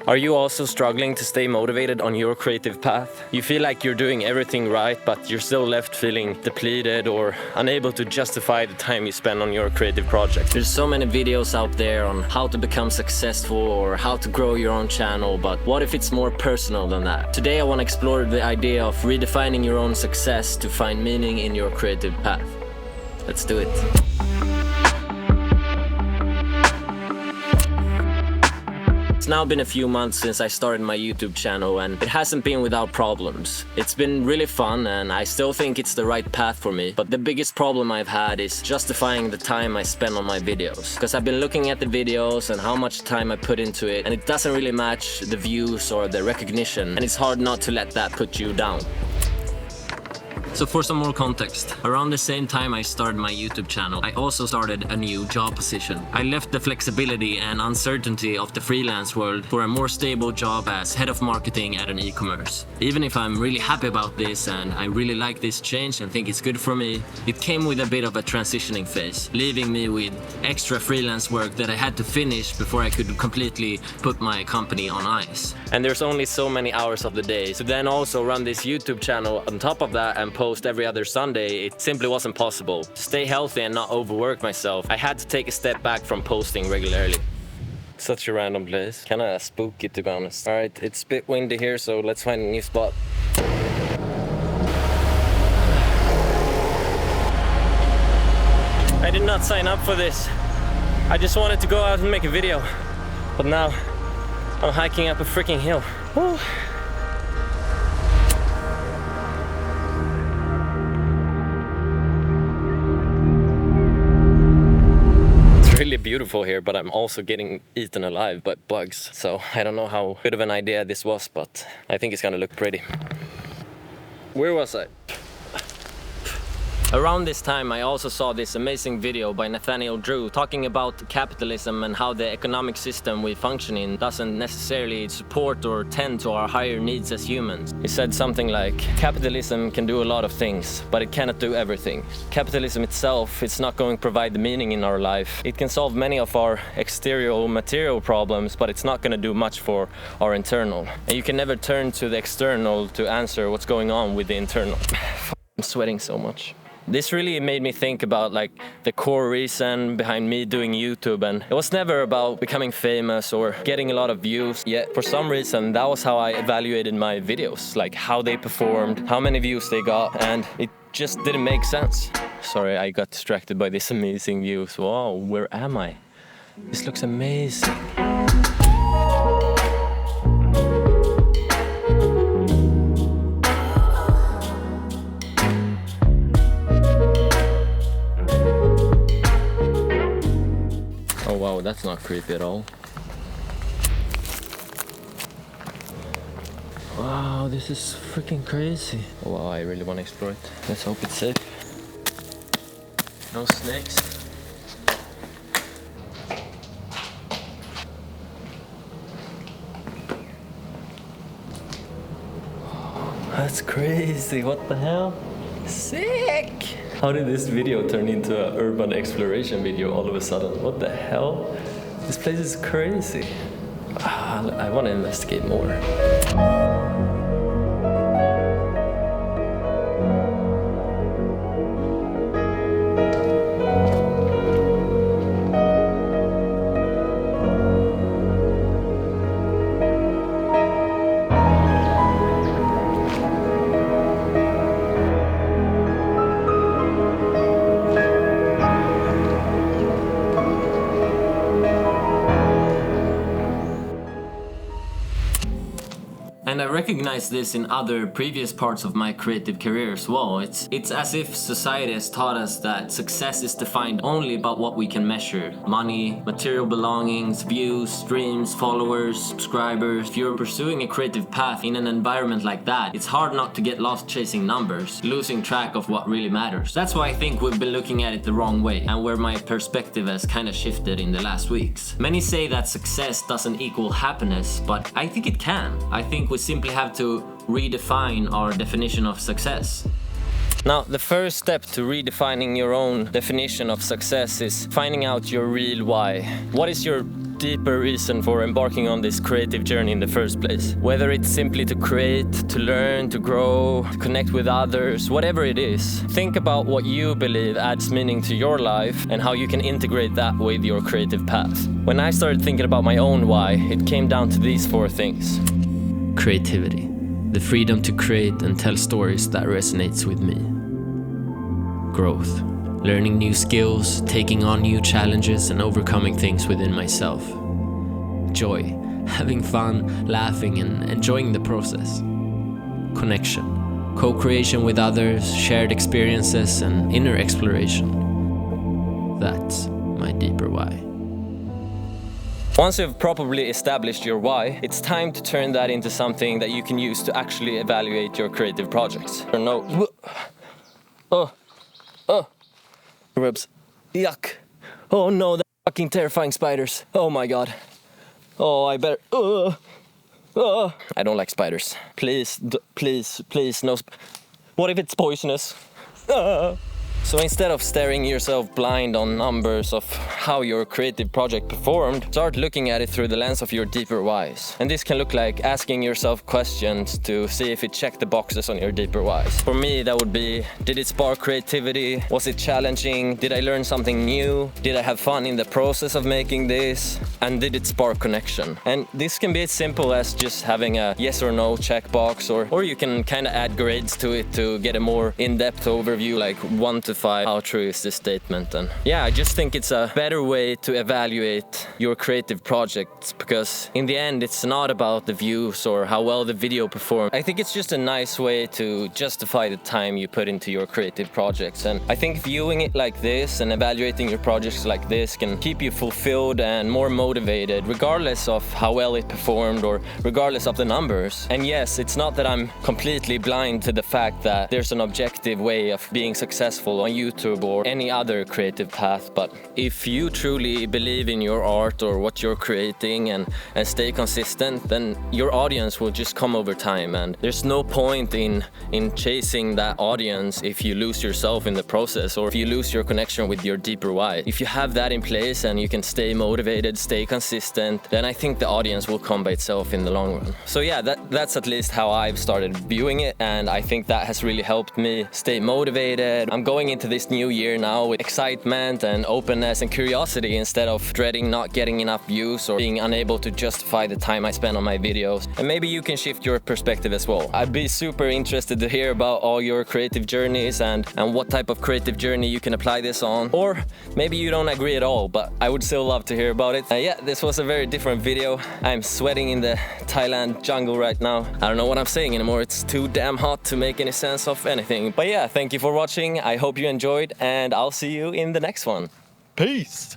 Are you also struggling to stay motivated on your creative path? You feel like you're doing everything right, but you're still left feeling depleted or unable to justify the time you spend on your creative project. There's so many videos out there on how to become successful or how to grow your own channel, but what if it's more personal than that? Today I want to explore the idea of redefining your own success to find meaning in your creative path. Let's do it. It's now been a few months since I started my YouTube channel, and it hasn't been without problems. It's been really fun and I still think it's the right path for me, but the biggest problem I've had is justifying the time I spend on my videos. Because I've been looking at the videos and how much time I put into it, and it doesn't really match the views or the recognition, and it's hard not to let that put you down. So for some more context, around the same time I started my YouTube channel, I also started a new job position. I left the flexibility and uncertainty of the freelance world for a more stable job as head of marketing at an e-commerce. Even if I'm really happy about this and I really like this change and think it's good for me, it came with a bit of a transitioning phase, leaving me with extra freelance work that I had to finish before I could completely put my company on ice. And there's only so many hours of the day, so then also run this YouTube channel on top of that and post every other Sunday, it simply wasn't possible. To stay healthy and not overwork myself, I had to take a step back from posting regularly. Such a random place. Kinda spooky, to be honest. Alright, it's a bit windy here, so let's find a new spot. I did not sign up for this. I just wanted to go out and make a video. But now, I'm hiking up a freaking hill. Woo. Really beautiful here, but I'm also getting eaten alive by bugs, so I don't know how good of an idea this was, but I think it's gonna look pretty. Where was I? Around this time I also saw this amazing video by Nathaniel Drew talking about capitalism and how the economic system we function in doesn't necessarily support or tend to our higher needs as humans. He said something like, capitalism can do a lot of things, but it cannot do everything. Capitalism itself, it's not going to provide the meaning in our life. It can solve many of our exterior material problems, but it's not going to do much for our internal. And you can never turn to the external to answer what's going on with the internal. I'm sweating so much. This really made me think about like the core reason behind me doing YouTube, and it was never about becoming famous or getting a lot of views, yet for some reason that was how I evaluated my videos, like how they performed, how many views they got, and it just didn't make sense. Sorry, I got distracted by these amazing views. Wow, where am I? This looks amazing. Oh wow, that's not creepy at all. Wow, this is freaking crazy. Oh, wow, I really want to explore it. Let's hope it's safe. No snakes. That's crazy, what the hell? Sick! How did this video turn into an urban exploration video all of a sudden? What the hell? This place is crazy. I want to investigate more. And I recognize this in other previous parts of my creative career as well. It's as if society has taught us that success is defined only by what we can measure. Money, material belongings, views, streams, followers, subscribers. If you're pursuing a creative path in an environment like that, it's hard not to get lost chasing numbers, losing track of what really matters. That's why I think we've been looking at it the wrong way, and where my perspective has kind of shifted in the last weeks. Many say that success doesn't equal happiness, but I think it can. I think we simply have to redefine our definition of success. Now, the first step to redefining your own definition of success is finding out your real why. What is your deeper reason for embarking on this creative journey in the first place. Whether it's simply to create, to learn, to grow, to connect with others, whatever it is, think about what you believe adds meaning to your life and how you can integrate that with your creative path. When I started thinking about my own why, it came down to these 4 things. Creativity. The freedom to create and tell stories that resonates with me. Growth. Learning new skills, taking on new challenges and overcoming things within myself. Joy. Having fun, laughing and enjoying the process. Connection. Co-creation with others, shared experiences and inner exploration. That's my deeper why. Once you've properly established your why, it's time to turn that into something that you can use to actually evaluate your creative projects. Or no. Ribs. Yuck. Oh no, the fucking terrifying spiders. Oh my god. Oh, I better. I don't like spiders. Please, please, no. What if it's poisonous? So instead of staring yourself blind on numbers of how your creative project performed, start looking at it through the lens of your deeper whys. And this can look like asking yourself questions to see if it checked the boxes on your deeper whys. For me, that would be, did it spark creativity? Was it challenging? Did I learn something new? Did I have fun in the process of making this? And did it spark connection? And this can be as simple as just having a yes or no checkbox, or you can kind of add grades to it to get a more in-depth overview, like 1 to 5, how true is this statement? And yeah, I just think it's a better way to evaluate your creative projects, because in the end it's not about the views or how well the video performed. I think it's just a nice way to justify the time you put into your creative projects, and I think viewing it like this and evaluating your projects like this can keep you fulfilled and more motivated regardless of how well it performed or regardless of the numbers. And yes, it's not that I'm completely blind to the fact that there's an objective way of being successful on YouTube or any other creative path, but if you truly believe in your art or what you're creating and stay consistent, then your audience will just come over time, and there's no point in chasing that audience if you lose yourself in the process or if you lose your connection with your deeper why. If you have that in place and you can stay motivated, stay consistent, then I think the audience will come by itself in the long run. So yeah, that's at least how I've started viewing it, and I think that has really helped me stay motivated. I'm going into this new year now with excitement and openness and curiosity instead of dreading not getting enough views or being unable to justify the time I spend on my videos. And maybe you can shift your perspective as well. I'd be super interested to hear about all your creative journeys and what type of creative journey you can apply this on. Or maybe you don't agree at all, but I would still love to hear about it. Yeah, this was a very different video. I'm sweating in the Thailand jungle right now. I don't know what I'm saying anymore. It's too damn hot to make any sense of anything. But yeah, thank you for watching. I hope you enjoyed, and I'll see you in the next one. Peace!